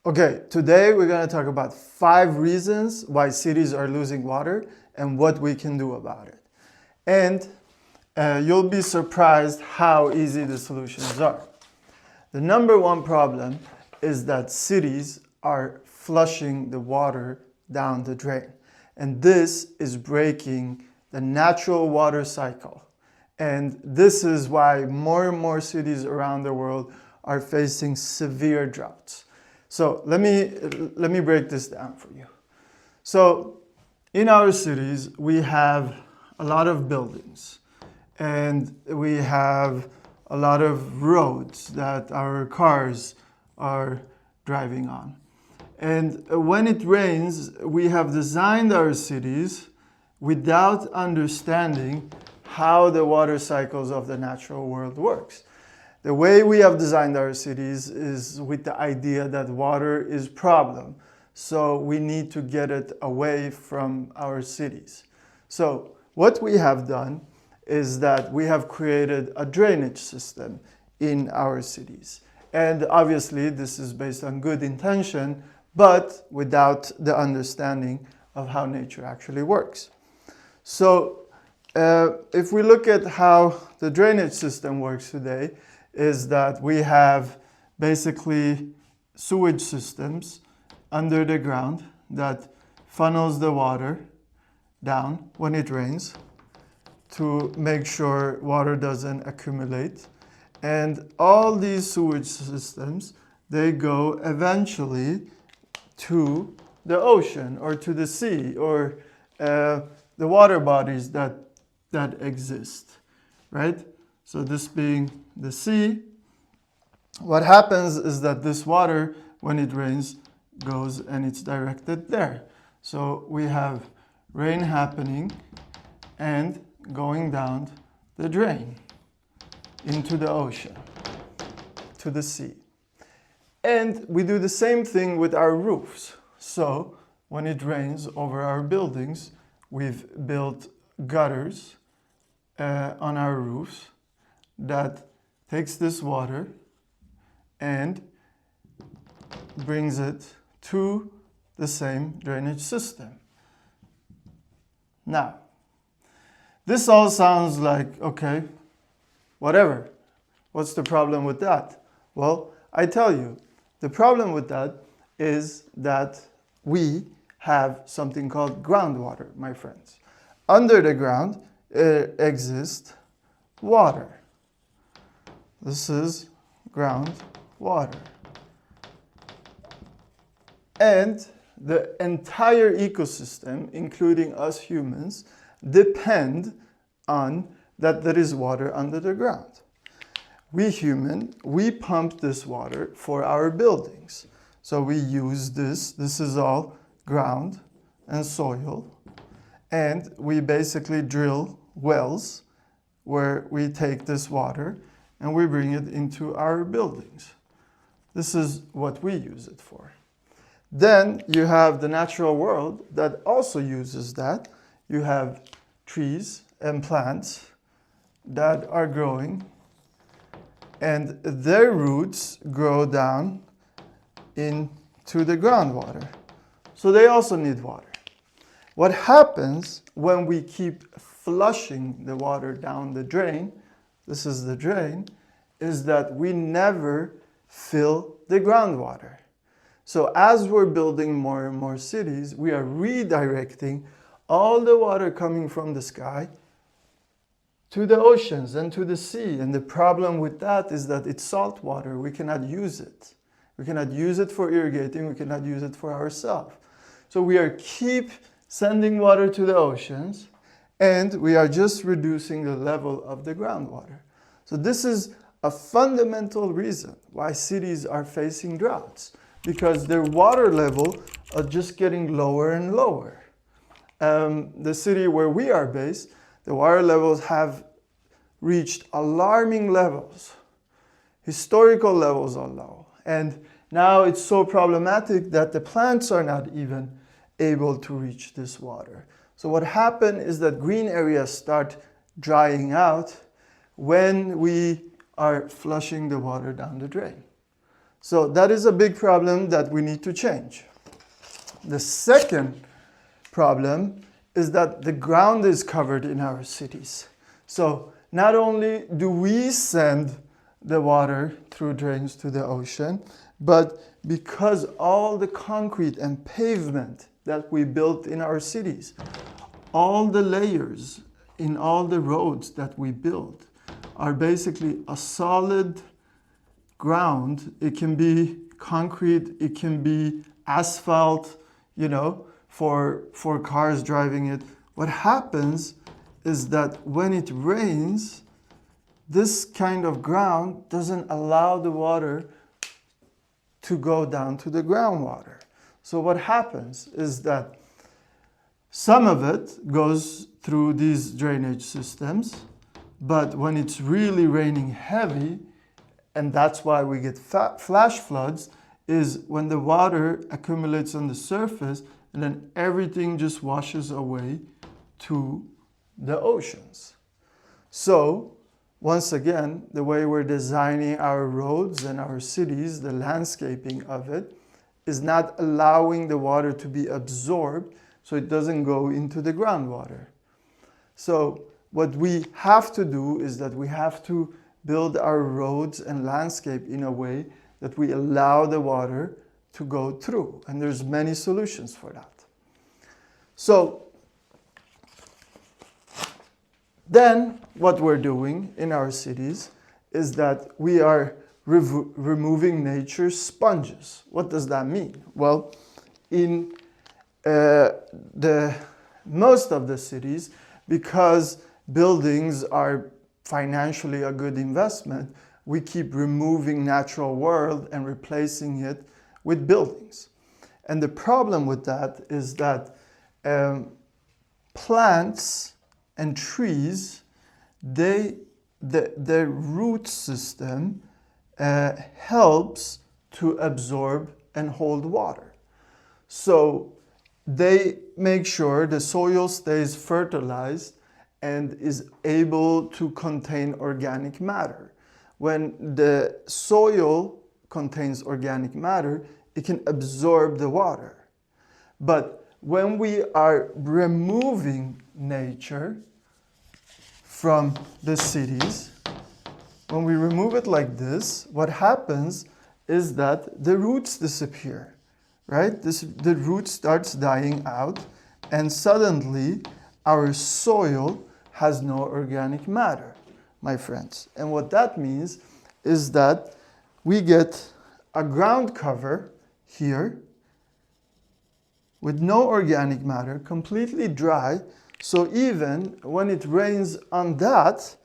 Okay, today we're going to talk about 5 reasons why cities are losing water and what we can do about it. And you'll be surprised how easy the solutions are. The number one problem is that cities are flushing the water down the drain. And this is breaking the natural water cycle. And this is why more and more cities around the world are facing severe droughts. So let me break this down for you. So in our cities, we have a lot of buildings and we have a lot of roads that our cars are driving on. And when it rains, we have designed our cities without understanding how the water cycles of the natural world works. The way we have designed our cities is with the idea that water is a problem. So we need to get it away from our cities. So what we have done is that we have created a drainage system in our cities. And obviously this is based on good intention, but without the understanding of how nature actually works. So if we look at how the drainage system works today, is that we have basically sewage systems under the ground that funnels the water down when it rains to make sure water doesn't accumulate. And all these sewage systems, they go eventually to the ocean or to the sea or the water bodies that exist, right? So this being the sea, what happens is that this water, when it rains, goes and it's directed there. So we have rain happening and going down the drain into the ocean, to the sea. And we do the same thing with our roofs. So when it rains over our buildings, we've built gutters on our roofs that takes this water and brings it to the same drainage system. Now, this all sounds like, okay, whatever. What's the problem with that? Well, I tell you, the problem with that is that we have something called groundwater, my friends. Under the ground exists water. This is groundwater. And the entire ecosystem, including us humans, depend on that there is water under the ground. We pump this water for our buildings. So we use this is all ground and soil. And we basically drill wells where we take this water and we bring it into our buildings. This is what we use it for. Then you have the natural world that also uses that. You have trees and plants that are growing and their roots grow down into the groundwater. So they also need water. What happens when we keep flushing the water down the drain, this is the drain, is that we never fill the groundwater. So as we're building more and more cities, we are redirecting all the water coming from the sky to the oceans and to the sea. And the problem with that is that it's salt water. We cannot use it. We cannot use it for irrigating. We cannot use it for ourselves. So we are keep sending water to the oceans, and we are just reducing the level of the groundwater. So this is a fundamental reason why cities are facing droughts, because their water level are just getting lower and lower. The city where we are based, the water levels have reached alarming levels. Historical levels are low. And now it's so problematic that the plants are not even able to reach this water. So what happened is that green areas start drying out when we are flushing the water down the drain. So that is a big problem that we need to change. The second problem is that the ground is covered in our cities. So not only do we send the water through drains to the ocean, but because all the concrete and pavement that we built in our cities, all the layers in all the roads that we build are basically a solid ground. It can be concrete, it can be asphalt, for cars driving it. What happens is that when it rains, this kind of ground doesn't allow the water to go down to the groundwater. So what happens is that some of it goes through these drainage systems, but when it's really raining heavy, and that's why we get flash floods, is when the water accumulates on the surface and then everything just washes away to the oceans. So once again, the way we're designing our roads and our cities, the landscaping of it, is not allowing the water to be absorbed so it doesn't go into the groundwater. So what we have to do is that we have to build our roads and landscape in a way that we allow the water to go through. And there's many solutions for that. So then what we're doing in our cities is that we are removing nature's sponges. What does that mean? Well, in most of the cities, because buildings are financially a good investment, we keep removing natural world and replacing it with buildings. And the problem with that is that plants and trees, their root system helps to absorb and hold water. So they make sure the soil stays fertilized and is able to contain organic matter. When the soil contains organic matter, it can absorb the water. But when we are removing nature from the cities, when we remove it like this, what happens is that the roots disappear, right? The root starts dying out, and suddenly our soil has no organic matter, my friends. And what that means is that we get a ground cover here with no organic matter, completely dry. So even when it rains on that,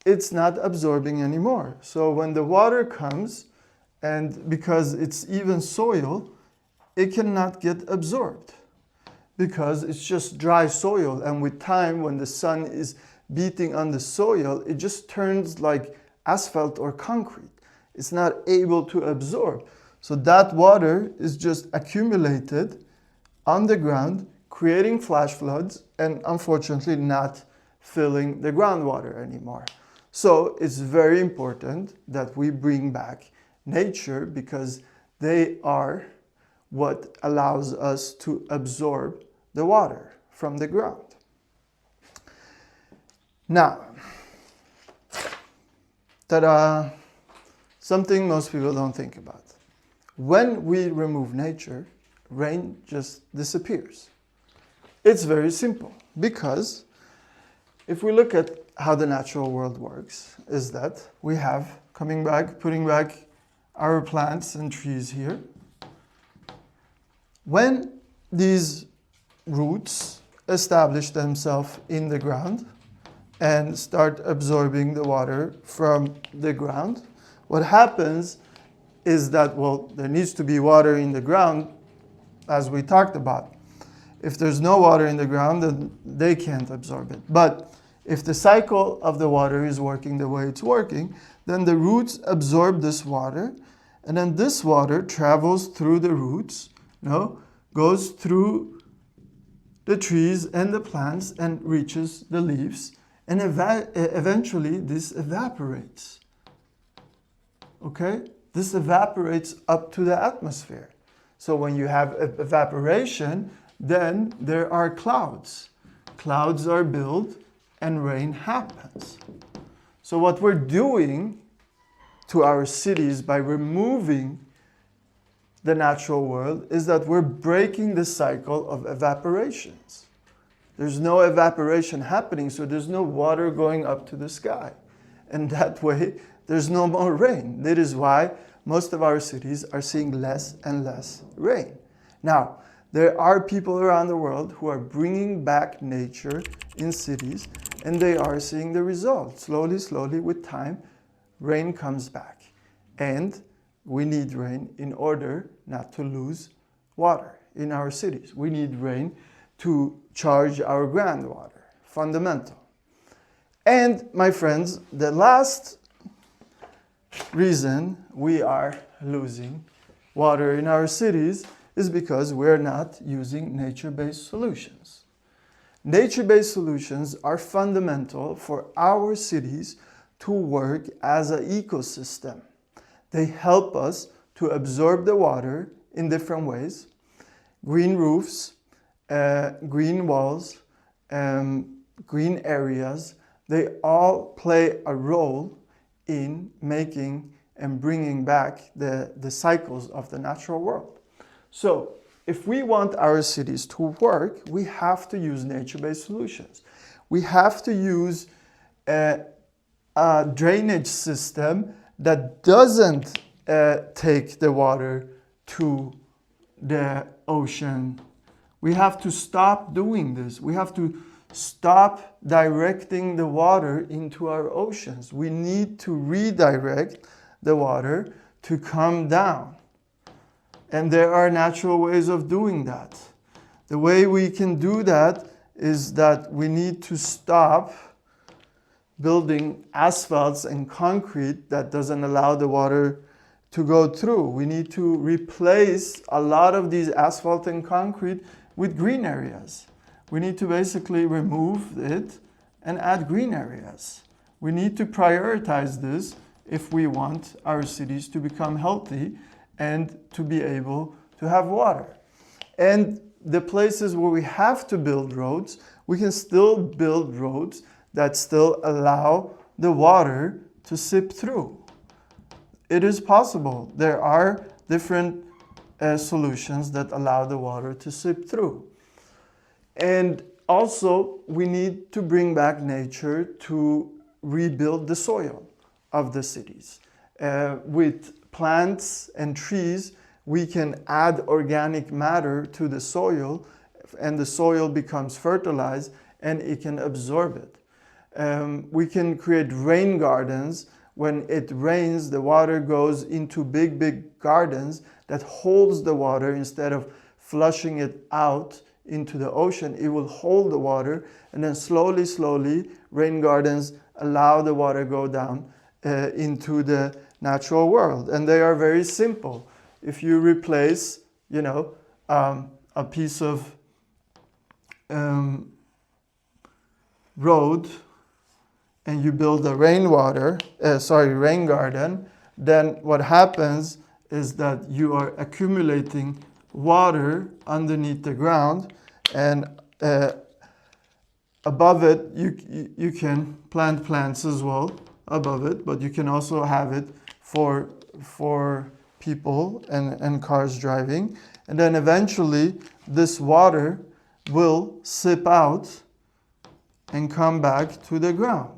it's not absorbing anymore. So when the water comes, and because it's even soil, it cannot get absorbed because it's just dry soil. And with time, when the sun is beating on the soil, it just turns like asphalt or concrete. It's not able to absorb. So that water is just accumulated on the ground, creating flash floods, and unfortunately not filling the groundwater anymore. So it's very important that we bring back nature, because they are what allows us to absorb the water from the ground. Now, ta-da! Something most people don't think about. When we remove nature, rain just disappears. It's very simple, because if we look at how the natural world works, is that we have putting back our plants and trees here. When these roots establish themselves in the ground and start absorbing the water from the ground, what happens is that, well, there needs to be water in the ground, as we talked about. If there's no water in the ground, then they can't absorb it. But if the cycle of the water is working the way it's working, then the roots absorb this water, and then this water travels through the roots, goes through the trees and the plants and reaches the leaves, and eventually this evaporates. Okay? this evaporates up to the atmosphere. So when you have evaporation, then there are clouds. Clouds are built and rain happens. So what we're doing to our cities by removing the natural world is that we're breaking the cycle of evaporations. There's no evaporation happening, so there's no water going up to the sky. And that way, there's no more rain. That is why most of our cities are seeing less and less rain. Now, there are people around the world who are bringing back nature in cities, and they are seeing the results. Slowly, slowly, with time, rain comes back. And we need rain in order not to lose water in our cities. We need rain to charge our groundwater, fundamental. And my friends, the last reason we are losing water in our cities is because we're not using nature-based solutions. Nature-based solutions are fundamental for our cities to work as an ecosystem. They help us to absorb the water in different ways. Green roofs, green walls, green areas, they all play a role in making and bringing back the cycles of the natural world. So if we want our cities to work, we have to use nature-based solutions. We have to use a drainage system that doesn't take the water to the ocean. We have to stop doing this. We have to stop directing the water into our oceans. We need to redirect the water to come down. And there are natural ways of doing that. The way we can do that is that we need to stop building asphalts and concrete that doesn't allow the water to go through. We need to replace a lot of these asphalt and concrete with green areas. We need to basically remove it and add green areas. We need to prioritize this if we want our cities to become healthy and to be able to have water. And the places where we have to build roads, we can still build roads that still allow the water to seep through. It is possible. There are different solutions that allow the water to seep through. And also, we need to bring back nature to rebuild the soil of the cities. With plants and trees, we can add organic matter to the soil, and the soil becomes fertilized and it can absorb it. We can create rain gardens. When it rains, the water goes into big gardens that holds the water instead of flushing it out into the ocean. It will hold the water, and then slowly, rain gardens allow the water go down into the natural world. And they are very simple. If you replace, a piece of road and you build a rain garden, then what happens is that you are accumulating water underneath the ground, and above it you can plant plants as well above it, but you can also have it for people and cars driving. And then eventually this water will seep out and come back to the ground.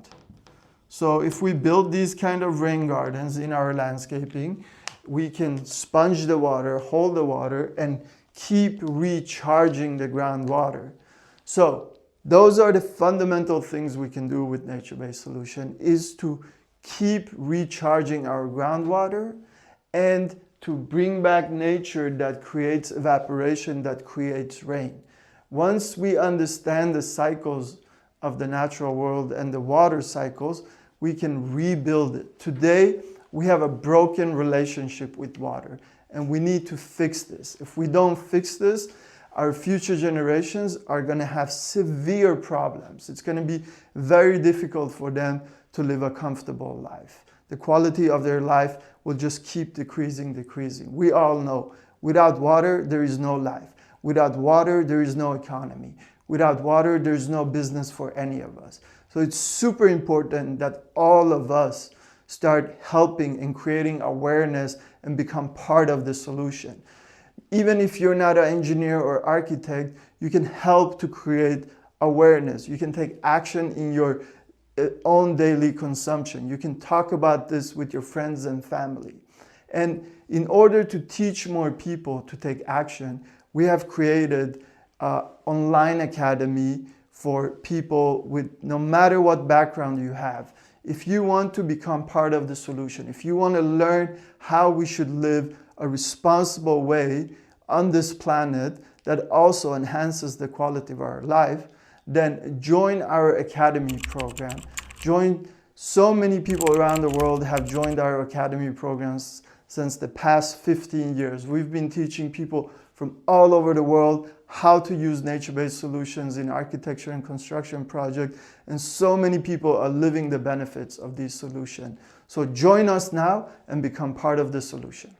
So if we build these kind of rain gardens in our landscaping, we can sponge the water, hold the water, and keep recharging the groundwater. So those are the fundamental things we can do with nature-based solution, is to keep recharging our groundwater and to bring back nature that creates evaporation, that creates rain. Once we understand the cycles of the natural world and the water cycles, we can rebuild it. Today, we have a broken relationship with water, and we need to fix this. If we don't fix this, our future generations are going to have severe problems. It's going to be very difficult for them to live a comfortable life. the quality of their life will just keep decreasing. We all know without water, there is no life. Without water, there is no economy. Without water, there is no business for any of us. So it's super important that all of us start helping and creating awareness and become part of the solution. Even if you're not an engineer or architect, you can help to create awareness. You can take action in your own daily consumption. You can talk about this with your friends and family. And in order to teach more people to take action, we have created an online academy for people with no matter what background you have. If you want to become part of the solution, if you want to learn how we should live a responsible way on this planet that also enhances the quality of our life, then join our academy program. So many people around the world have joined our academy programs since the past 15 years. We've been teaching people from all over the world how to use nature-based solutions in architecture and construction projects, and so many people are living the benefits of these solutions. So join us now and become part of the solution.